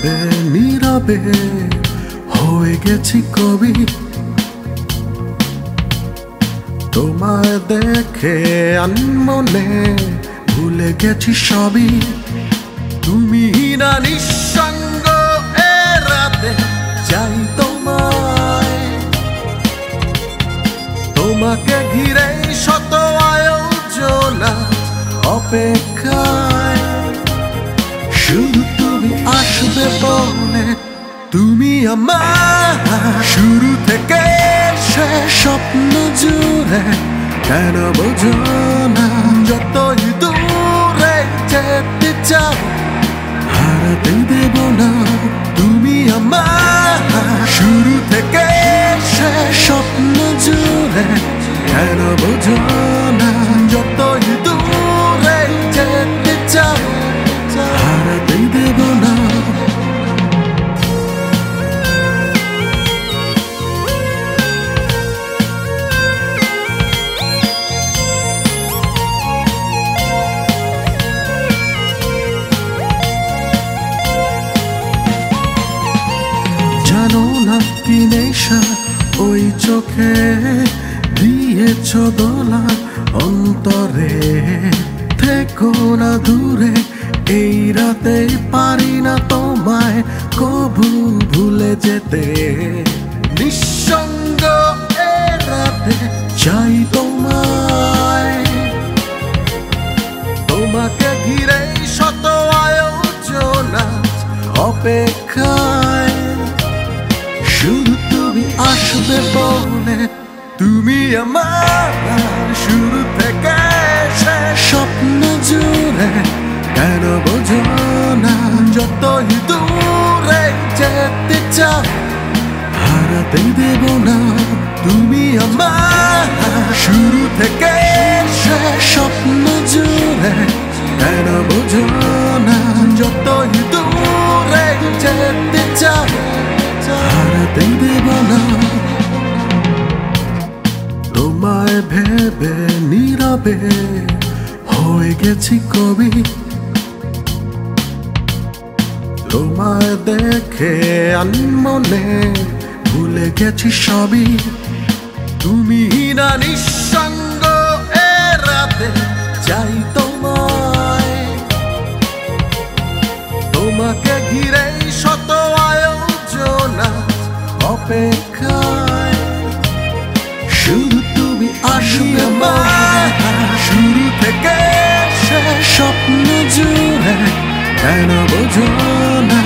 ভেবে নীরবে হয়ে গেছি কবি। তোমায় দেখে আনমনে ভুলে গেছি সবই। তুমি না নিঃসঙ্গ এ রাতে চাই তোমায়, তোমাকে ঘিরে শত আয়োজনা অপেক্ষায়। শুধু তুমি আসবে বলে, তুমি আমার শুরু থেকে শেষ স্বপ্ন জুড়ে। কেন বোঝো না যতই দূরে যেতে চাও হারাতে দেব না। তুমি আমার শুরু থেকে শেষ স্বপ্ন জুড়ে। কেন বোঝো না যতই দূরে যেতে চাও হারাতে দেব না। জানো না কি নেশা ওই চোখে দিয়েছ দোলা অন্তরে। থেকো না দূরে এই রাতে, পারি না তোমায় কবু ভুলে যেতে। নিঃসঙ্গ এ রাতে চাই তোমায়, তোমাকে ঘিরে শত আয়োজনা অপেক্ষায়। শুধু তুমি আসবে বলে, তুমি আমার শুরু থেকে শেষ স্বপ্ন জুড়ে। কেন বোঝো না যতই দূরে যেতে চাও হারাতে দেব না। তুমি আমার শুরু থেকে শেষ স্বপ্ন জুড়ে। কেন বোঝো না যতই দূরে যেতে চাও হারাতে দেব না। তোমায় ভেবে নীরবে হয়ে গেছি কবি। তোমায় দেখে আনমনে ভুলে গেছি সবই। তুমি না নিঃসঙ্গ এ রাতে চাই তোমায়, তোমাকে ঘিরে শত আয়োজনা অপেক্ষায়। শুধু তুমি আসবে আমার শুরু থেকে শেষ স্বপ্ন জুড়ে। কেন বোঝো না